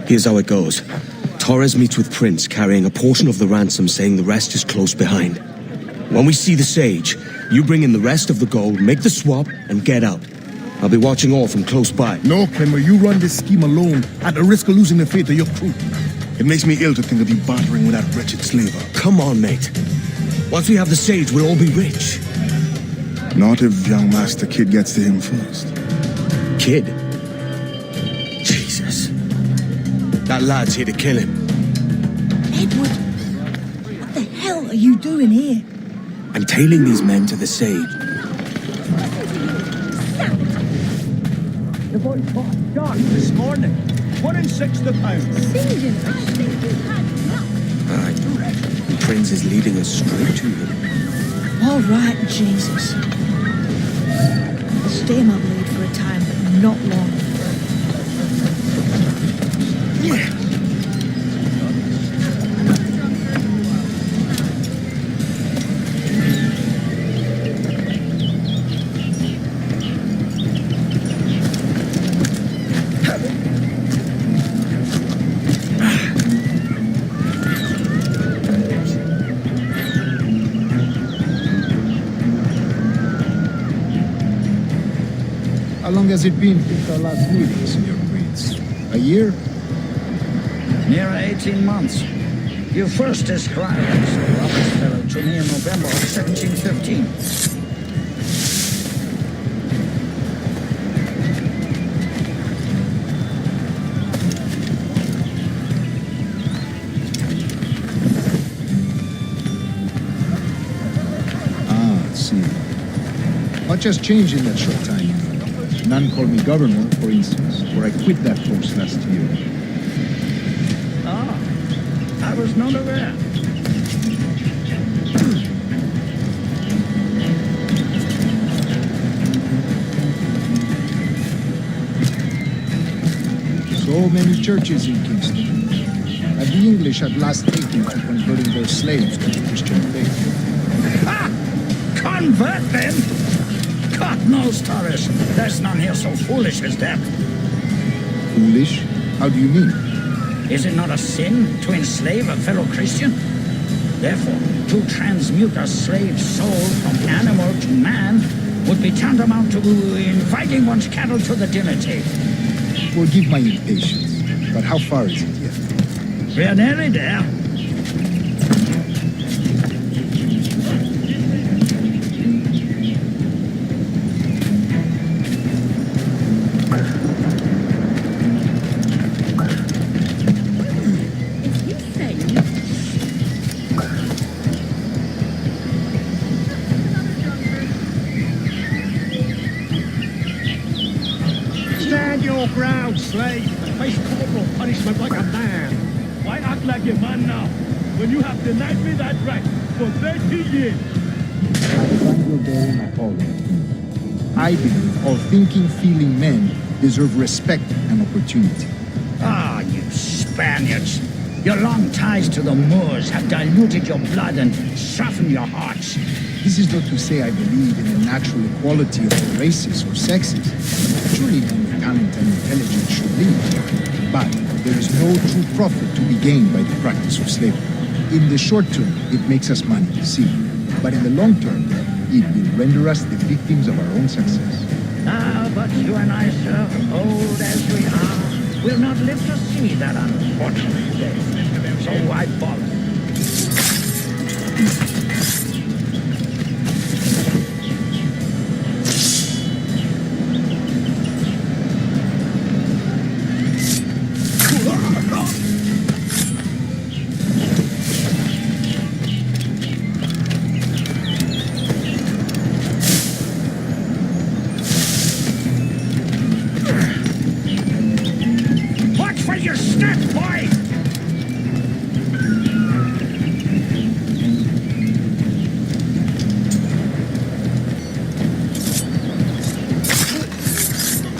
Here's how it goes. Torres meets with Prince, carrying a portion of the ransom, saying the rest is close behind. When we see the Sage, you bring in the rest of the gold, make the swap, and get out. I'll be watching all from close by. No, Kenway, you run this scheme alone, at the risk of losing the faith of your crew. It makes me ill to think of you bartering with that wretched slaver. Come on, mate. Once we have the Sage, we'll all be rich. Not if young Master Kid gets to him first. Kid? Jesus. That lad's here to kill him. Edward, what the hell are you doing here? I'm tailing these men to the Sage. The boy bought dark this morning. 1 in 6 the pound. Singular. I think you had enough. Aye. Prince is leading us straight to him. All right, Jesus. I'll stay in my blade for a time, but not long. How long has it been since our last meeting, Senor Creeds? A year? Near 18 months. You first described this Robert's fellow to me in November of 1715. Ah, I see. Much has changed in that short time. None called me governor, for instance, or I quit that post last year. Ah, I was not aware. So many churches in Kingston. Have the English at last taken to converting their slaves to the Christian faith? Ha! Convert them? God knows, Torres. There's none here so foolish as that. Foolish? How do you mean? Is it not a sin to enslave a fellow Christian? Therefore, to transmute a slave soul from animal to man would be tantamount to inviting one's cattle to the dinner table. Forgive my impatience, but how far is it yet? We're nearly there. Stand your ground, slave. Face corporal punishment like a man. Why act like a man now, when you have denied me that right for 30 years? I find your bearing appalling. I believe all thinking, feeling men deserve respect and opportunity. Ah, you Spaniards. Your long ties to the Moors have diluted your blood and softened your hearts. This is not to say I believe in the natural equality of all races or sexes. Surely men with talent and intelligence should lead. But there is no true profit to be gained by the practice of slavery. In the short term, it makes us money, see. But in the long term, it will render us the victims of our own success. Ah, but you and I, sir, old as we are, will not live to see that unfortunate day. So I follow. Your step, boy!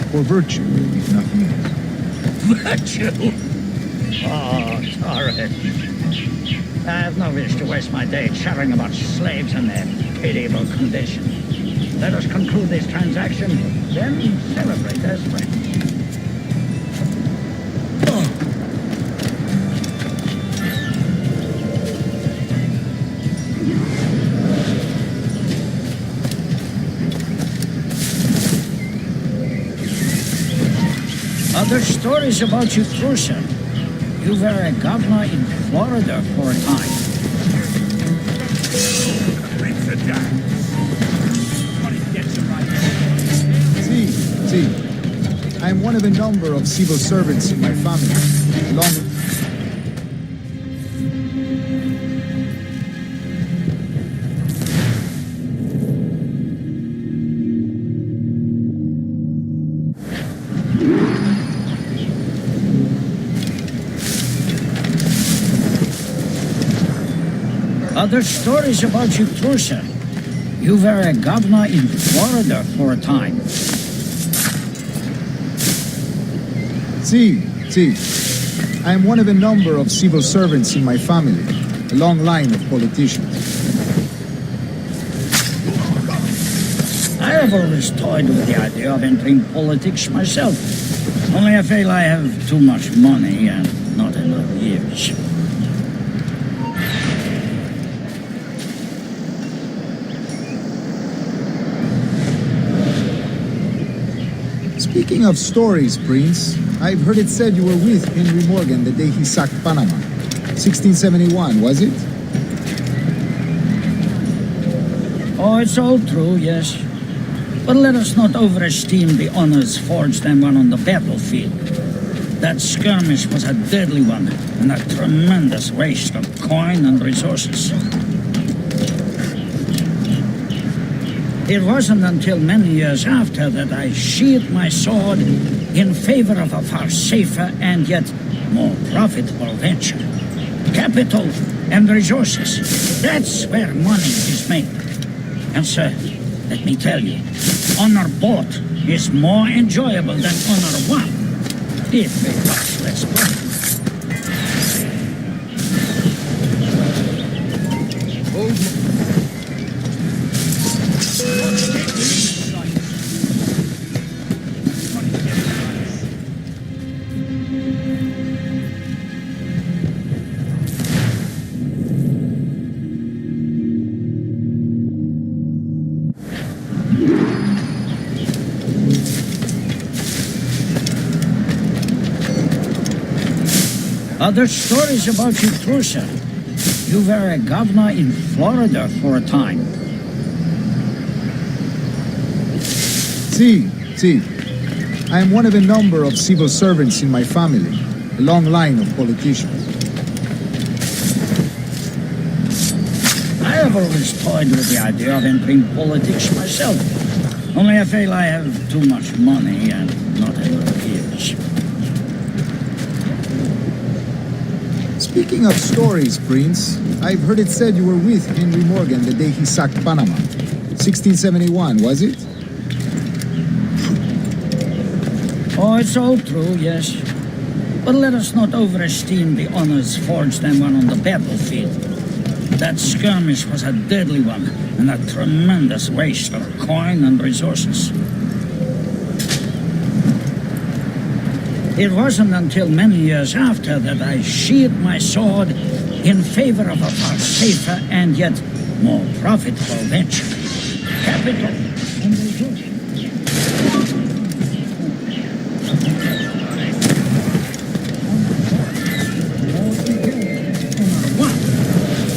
For virtue, if nothing else. Virtue? Oh, Torres. I have no wish to waste my day chattering about slaves and their pitiable condition. Let us conclude this transaction, then celebrate as friends. Other stories about you too, sir. You were a governor in Florida for a time. See, I am one of a number of civil servants in my family. Other stories about you too, sir. You were a governor in Florida for a time. See, I am one of a number of civil servants in my family, a long line of politicians. I have always toyed with the idea of entering politics myself. Only I feel I have too much money and not enough years. Speaking of stories, Prince, I've heard it said you were with Henry Morgan the day he sacked Panama. 1671, was it? Oh, it's all true, yes. But let us not overesteem the honors forged and won on the battlefield. That skirmish was a deadly one, and a tremendous waste of coin and resources. It wasn't until many years after that I sheathed my sword in favor of a far safer and yet more profitable venture. Capital and resources. That's where money is made. And sir, let me tell you, honor bought is more enjoyable than honor won. If it was less profit. Other stories about you too, sir. You were a governor in Florida for a time. See, I am one of a number of civil servants in my family, a long line of politicians. I have always toyed with the idea of entering politics myself. Only I feel I have too much money and not enough years. Speaking of stories, Prince, I've heard it said you were with Henry Morgan the day he sacked Panama. 1671, was it? Oh, it's all true, yes. But let us not overesteem the honors forged and won on the battlefield. That skirmish was a deadly one, and a tremendous waste of coin and resources. It wasn't until many years after that I sheathed my sword in favor of a far safer and yet more profitable venture. Capital and resources.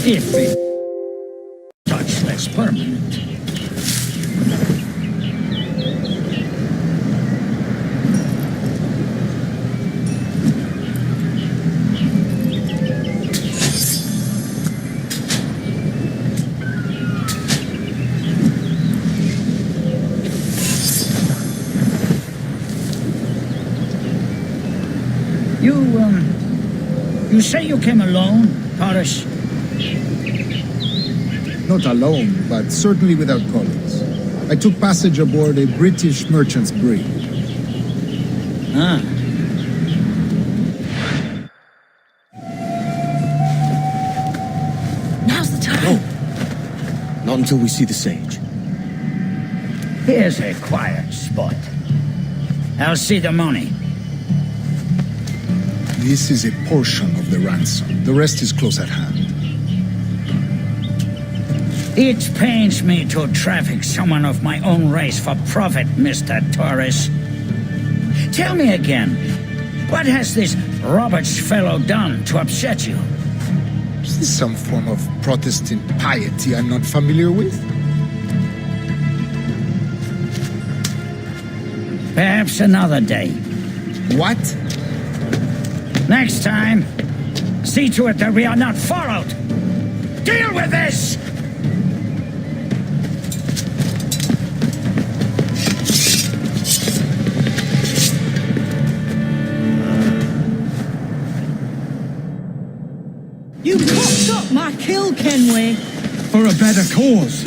If it touch less permanent. You say you came alone, Paris? Not alone, but certainly without colleagues. I took passage aboard a British merchant's brig. Ah. Now's the time. No. Not until we see the sage. Here's a quiet spot. I'll see the money. This is a portion of the ransom. The rest is close at hand. It pains me to traffic someone of my own race for profit, Mr. Torres. Tell me again, what has this Roberts fellow done to upset you? Is this some form of Protestant piety I'm not familiar with? Perhaps another day. What? Next time, see to it that we are not followed. Deal with this! You popped up my kill, Kenway. For a better cause.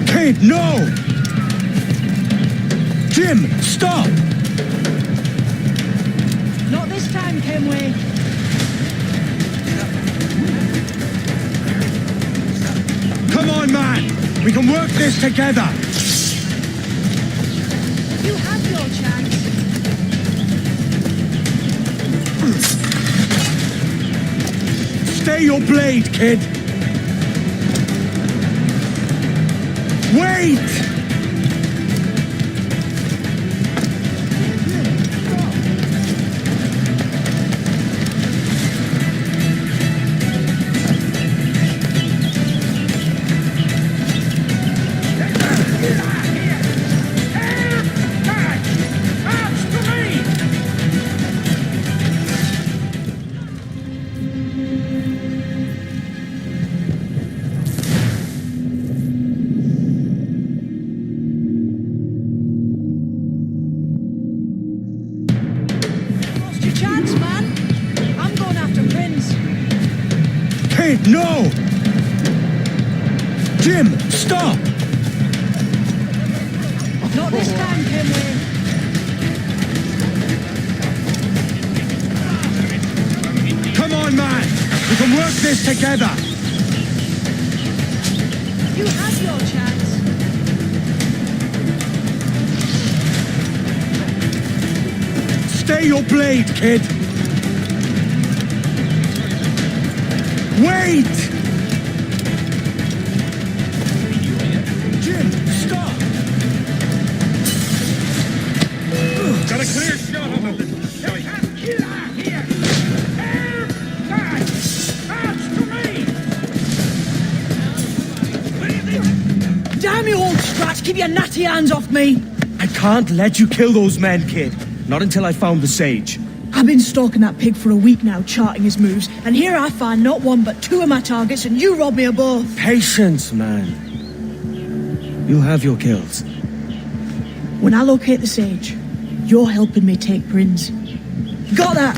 Kid, no! Jim, stop! Not this time, Kenway. Come on, man! We can work this together! You have your chance. Stay your blade, kid! Wait! No! Jim, stop! Not this time, Kenway. Come on, man! We can work this together! You have your chance. Stay your blade, kid! Wait! Jim, stop! Got a clear shot of him. Get out here! Air back! March to me! Damn you, old Strat! Keep your natty hands off me! I can't let you kill those men, kid. Not until I found the sage. I've been stalking that pig for a week now, charting his moves, and here I find not one but two of my targets, and you rob me of both. Patience, man. You'll have your kills. When I locate the sage, you're helping me take Prince. Got that?